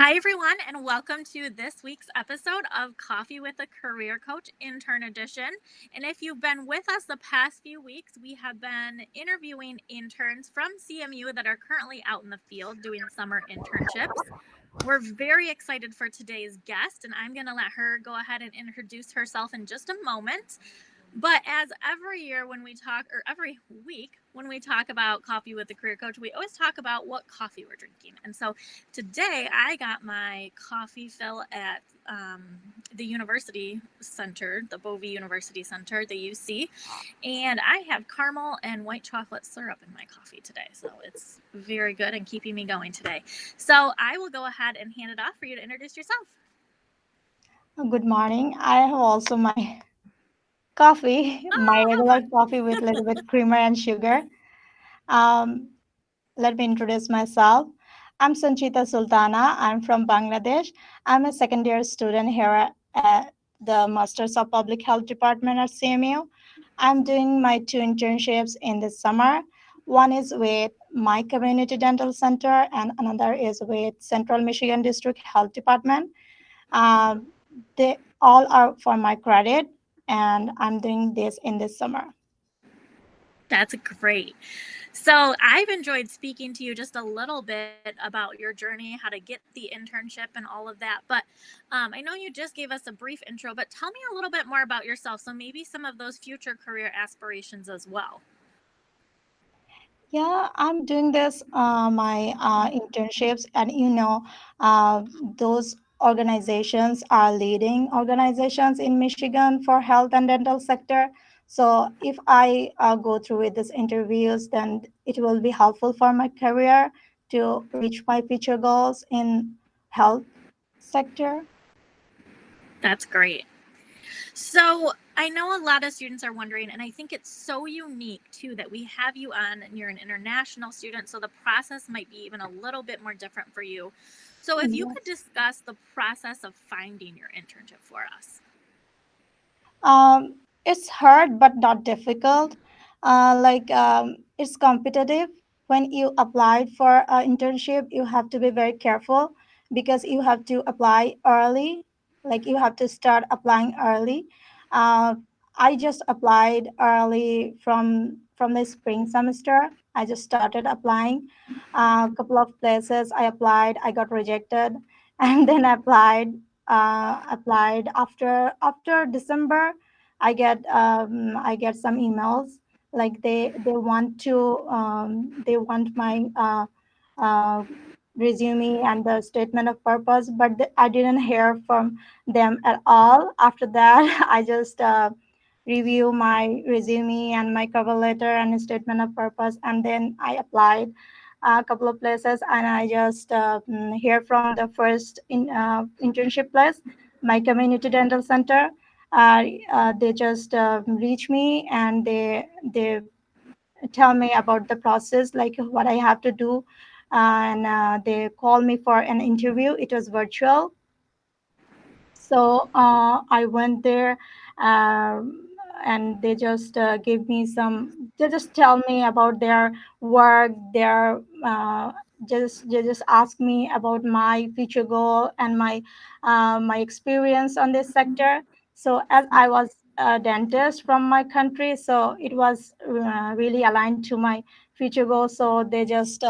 Hi, everyone, and welcome to this week's episode of Coffee with a Career Coach Intern Edition. And if you've been with us the past few weeks, we have been interviewing interns from CMU that are currently out in the field doing summer internships. We're very excited for today's guest, and I'm going to let her go ahead and introduce herself in just a moment. But as every year when we talk, or every week when we talk about coffee with the career coach, we always talk about what coffee we're drinking. And so today I got my coffee fill at the University Center, the Bovee University Center, the UC, and I have caramel and white chocolate syrup in my coffee today. So it's very good and keeping me going today. So I will go ahead and hand it off for you to introduce yourself. Good morning. I have also my coffee, my Oh, how regular fun. coffee with a little bit creamer and sugar. Um, Let me introduce myself. I'm Sanchita Sultana. I'm from Bangladesh. I'm a second year student here at the Masters of Public Health Department at CMU. I'm doing my two internships in the summer. One is with my community dental center, and another is with Central Michigan District Health Department. Um, they all are for my credit, and I'm doing this in this summer. That's great. So I've enjoyed speaking to you just a little bit about your journey, how to get the internship and all of that. But I know you just gave us a brief intro, but tell me a little bit more about yourself. So maybe some of those future career aspirations as well. Yeah, I'm doing this my internships, and uh, those organizations are leading organizations in Michigan for health and dental sector. So if I go through with these interviews, then it will be helpful for my career to reach my future goals in health sector. That's great. So I know a lot of students are wondering, and I think it's so unique too that we have you on and you're an international student. So the process might be even a little bit more different for you. So if you could Yes. discuss the process of finding your internship for us. It's hard but not difficult. It's competitive. When you applied for an internship, you have to be very careful because you have to apply early. Like you have to start applying early. Uh, I just applied early from the spring semester. I just started applying. A couple of places I applied, I got rejected, and then applied after December. I get some emails like they want my uh, resume and the statement of purpose, but I didn't hear from them at all. After that, I just review my resume and my cover letter and statement of purpose, and then I applied a couple of places, and I just hear from the first internship place, my community dental center. They just reach me, and they tell me about the process, like what I have to do, and they call me for an interview. It was virtual, so I went there, and they just gave me some. They just tell me about their work. They just ask me about my future goal and my experience on this sector. So as I was a dentist from my country, so it was really aligned to my future goals. So they just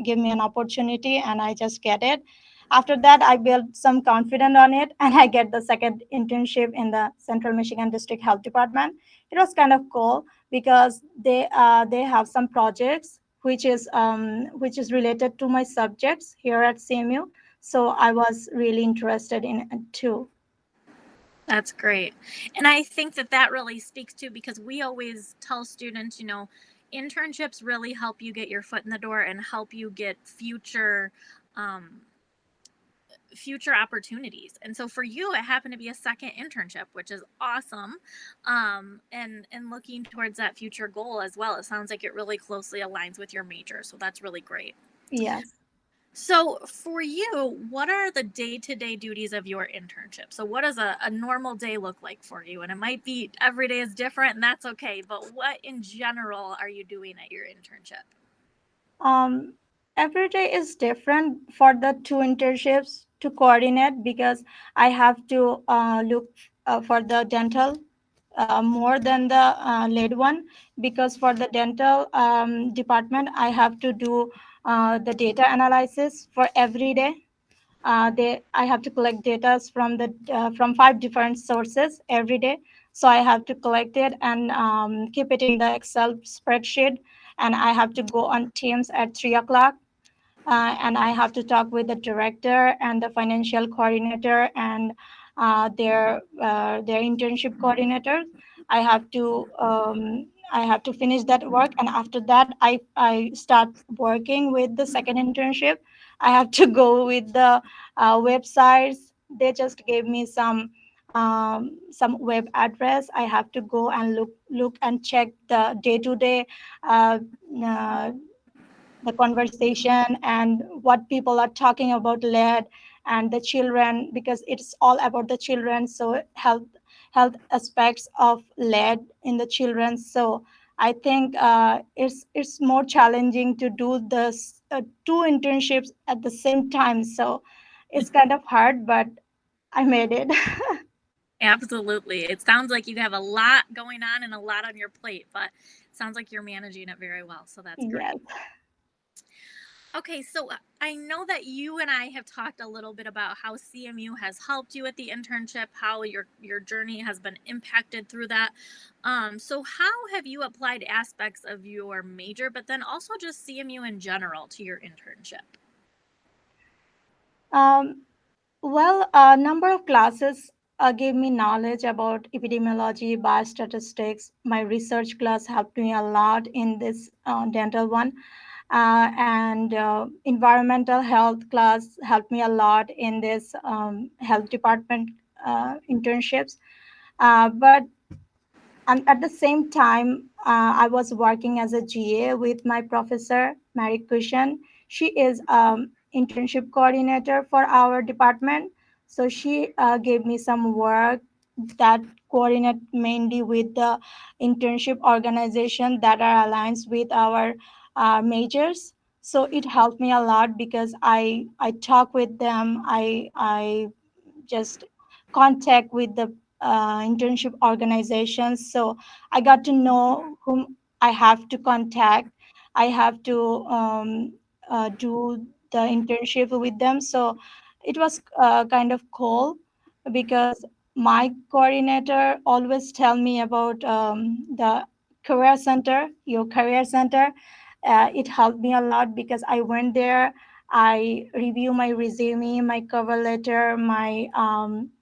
give me an opportunity, and I just get it. After that, I built some confidence on it, and I get the second internship in the Central Michigan District Health Department. It was kind of cool because they have some projects which is related to my subjects here at CMU. So I was really interested in it too. That's great. And I think that that really speaks to because we always tell students, internships really help you get your foot in the door and help you get um, future opportunities. And so for you, it happened to be a second internship, which is awesome. And looking towards that future goal as well. It sounds like it really closely aligns with your major. So that's really great. Yes. So, for you, what are the day to day duties of your internship? So, what does a normal day look like for you? And it might be every day is different, and that's okay. But what in general are you doing at your internship? Every day is different for the two internships to coordinate because I have to look for the dental more than the lead one, because for the dental department I have to do the data analysis for every day. I have to collect data from five different sources every day. So I have to collect it and keep it in the Excel spreadsheet, and I have to go on Teams at 3 o'clock, and I have to talk with the director and the financial coordinator and their internship coordinator. I have to finish that work, and after that, I start working with the second internship. I have to go with the websites. They just gave me some web address. I have to go and look and check the day to day the conversation and what people are talking about lead and the children, because it's all about the children. So health aspects of lead in the children. So I think it's more challenging to do this two internships at the same time. So it's kind of hard, but I made it. Absolutely. It sounds like you have a lot going on and a lot on your plate, but it sounds like you're managing it very well. So that's great. Yes. Okay, so I know that you and I have talked a little bit about how CMU has helped you with the internship, how your journey has been impacted through that. So how have you applied aspects of your major, but then also just CMU in general to your internship? um, Well, a number of classes gave me knowledge about epidemiology, biostatistics. My research class helped me a lot in this dental one. And environmental health class helped me a lot in this health department internships. But and at the same time, I was working as a GA with my professor, Mary Cushion. She is internship coordinator for our department. So she gave me some work that coordinate mainly with the internship organization that are aligned with our majors. So it helped me a lot because I talk with them. I just contact with the internship organizations. So I got to know whom I have to contact. I have to do the internship with them. So it was kind of cool because my coordinator always tell me about the career center, your career center. It helped me a lot because I went there. I review my resume, my cover letter, my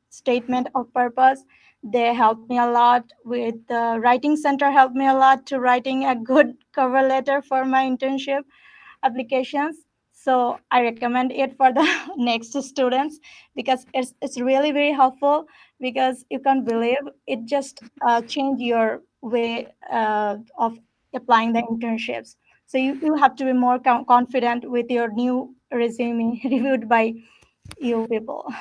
statement of purpose. They helped me a lot with the writing center. Helped me a lot to writing a good cover letter for my internship applications. So I recommend it for the next students because it's really very helpful, because you can believe it just change your way of applying the internships. So you have to be more confident with your new resume reviewed by you people.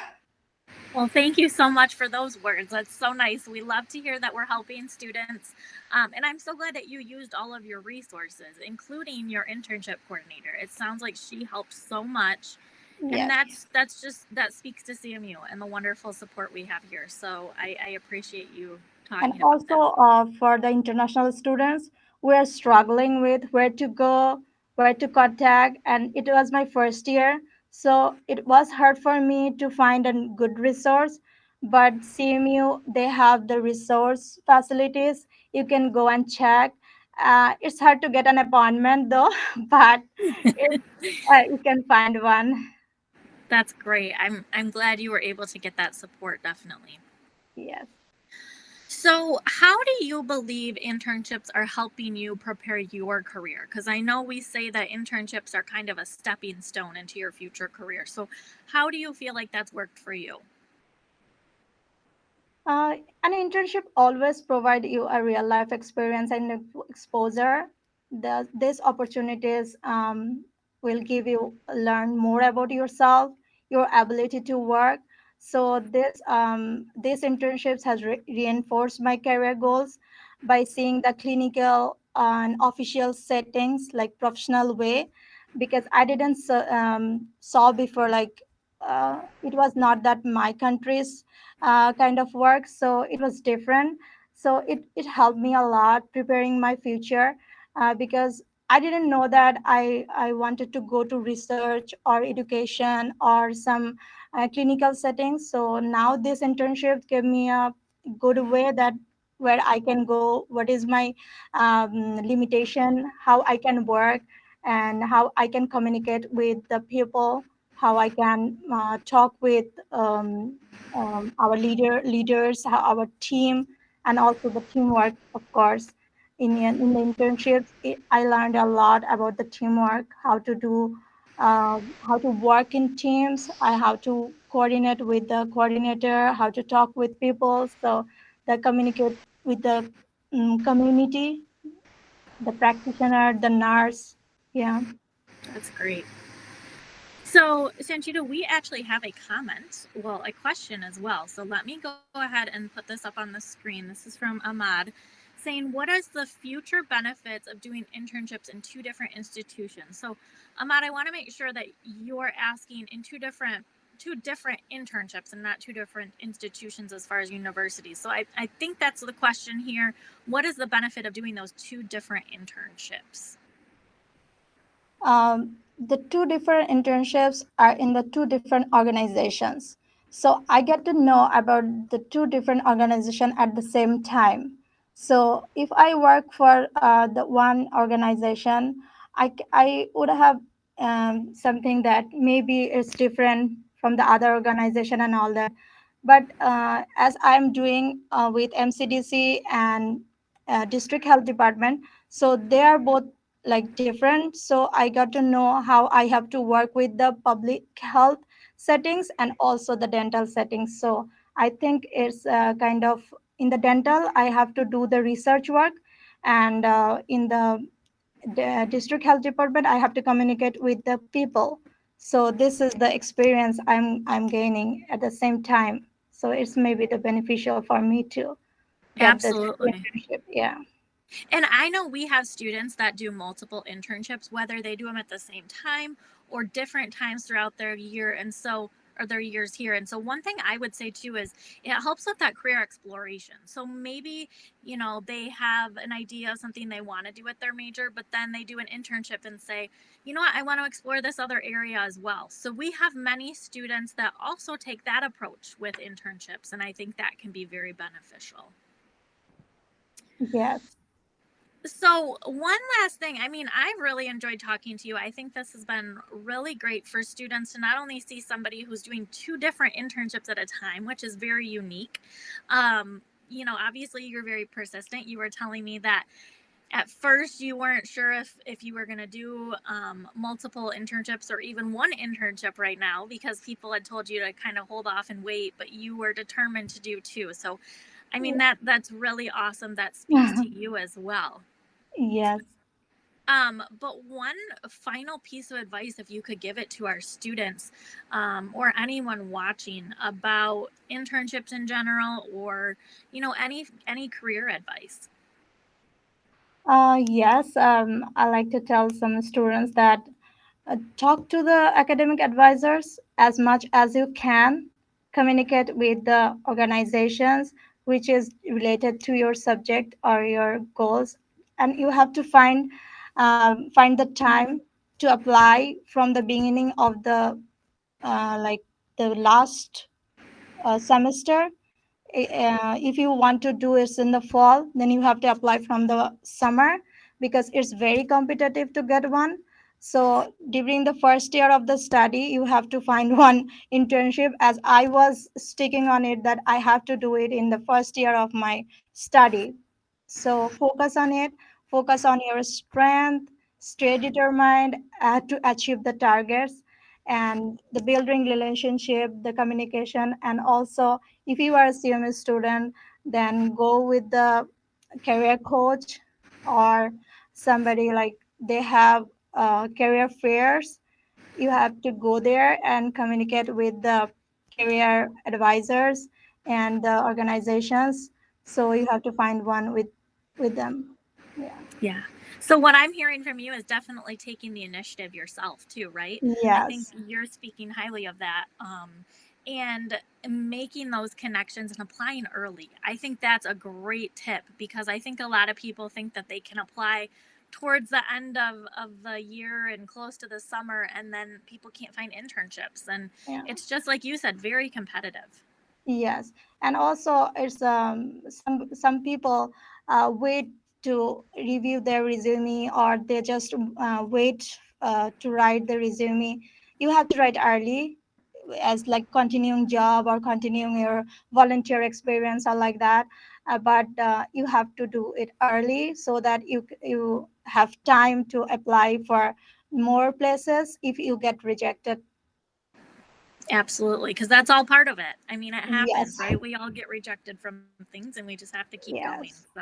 Well, thank you so much for those words. That's so nice. We love to hear that we're helping students. And I'm so glad that you used all of your resources, including your internship coordinator. It sounds like she helped so much. And Yes. that speaks to CMU and the wonderful support we have here. So I appreciate you And talking about that. also for the international students, we are struggling with where to go, where to contact, and it was my first year, so it was hard for me to find a good resource. But CMU, they have the resource facilities. You can go and check. It's hard to get an appointment though, but you can find one. That's great. I'm glad you were able to get that support, definitely. Yes. So, how do you believe internships are helping you prepare your career? Because I know we say that internships are kind of a stepping stone into your future career. So, how do you feel like that's worked for you? An internship always provide you a real life experience and exposure. These opportunities will give you learn more about yourself, your ability to work. So these internships has reinforced my career goals by seeing the clinical and official settings like professional way. because I didn't saw before, like it was not that my country's kind of work, so it was different. So it helped me a lot preparing my future, because I didn't know that I wanted to go to research or education or some clinical settings. So now this internship gave me a good way that where I can go, what is my limitation, how I can work, and how I can communicate with the people, how I can talk with our leaders, our team, and also the teamwork, of course. In the internships, I learned a lot about the teamwork, how to work in teams, how to coordinate with the coordinator, how to talk with people, so that communicate with the community, the practitioner, the nurse. Yeah. That's great. So, Sanchita, we actually have a comment, well, a question as well. So let me go ahead and put this up on the screen. This is from Ahmad saying, what is the future benefits of doing internships in two different institutions? So, Ahmad, I want to make sure that you're asking in two different internships and not two different institutions as far as universities. So I think that's the question here. What is the benefit of doing those two different internships? The two different internships are in the two different organizations. So I get to know about the two different organizations at the same time. So if I work for the one organization, I would have something that maybe is different from the other organization and all that. But as I'm doing with MCDC and district health department, so they are both like different. So I got to know how I have to work with the public health settings and also the dental settings. So I think it's kind of, in the dental I have to do the research work, and in the district health department I have to communicate with the people. So this is the experience I'm gaining at the same time. So it's maybe the beneficial for me to get this Absolutely. internship. Yeah. And I know we have students that do multiple internships, whether they do them at the same time or different times throughout their year. And so, or their years here. And so, one thing I would say too is it helps with that career exploration. So, maybe, they have an idea of something they want to do with their major, but then they do an internship and say, you know what, I want to explore this other area as well. So, we have many students that also take that approach with internships. And I think that can be very beneficial. Yes. So, one last thing. I mean, I've really enjoyed talking to you. I think this has been really great for students to not only see somebody who's doing two different internships at a time, which is very unique. Obviously, you're very persistent. You were telling me that at first you weren't sure if you were going to do multiple internships or even one internship right now because people had told you to kind of hold off and wait, but you were determined to do two. So, I mean, that's really awesome. That speaks to you as well. Yes. But one final piece of advice, if you could give it to our students, or anyone watching about internships in general, or any career advice. Yes, I like to tell some students that talk to the academic advisors as much as you can. Communicate with the organizations which is related to your subject or your goals, and you have to find the time to apply from the beginning of the like the last semester. If you want to do it in the fall, then you have to apply from the summer, because it's very competitive to get one. So during the first year of the study you have to find one internship, as I was sticking on it that I have to do it in the first year of my study. So focus on it, focus on your strength, stay determined to achieve the targets, and the building relationship, the communication, and also if you are a CMA student, then go with the career coach or somebody, like they have career fairs. You have to go there and communicate with the career advisors and the organizations. So you have to find one with them. Yeah. Yeah. So what I'm hearing from you is definitely taking the initiative yourself too, right? I think Yes. you're speaking highly of that. And making those connections and applying early. I think that's a great tip because I think a lot of people think that they can apply towards the end of the year and close to the summer, and then people can't find internships. And Yeah. it's just like you said, very competitive. Yes, and also it's some people wait to review their resume, or they just wait to write the resume. You have to write early, as like continuing job or continuing your volunteer experience or like that. But you have to do it early so that you have time to apply for more places if you get rejected. Absolutely, because that's all part of it. I mean, it happens, Yes, right? We all get rejected from things and we just have to keep going. yes. So,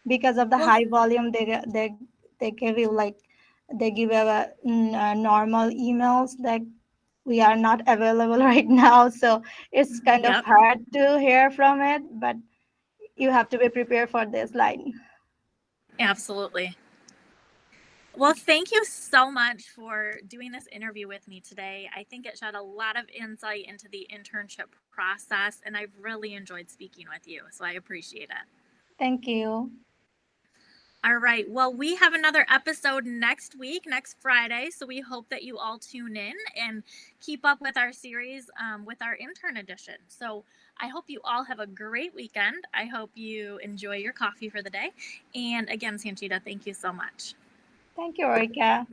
Because of the well, high volume, they give you like they give you normal emails that we are not available right now, so it's kind of yep, hard to hear from it, but you have to be prepared for this line. absolutely. Well, thank you so much for doing this interview with me today. I think it shed a lot of insight into the internship process, and I've really enjoyed speaking with you. So I appreciate it. Thank you. All right. Well, we have another episode next week, next Friday. So we hope that you all tune in and keep up with our series with our intern edition. So I hope you all have a great weekend. I hope you enjoy your coffee for the day. And again, Sanchita, thank you so much. Thank you, Erika.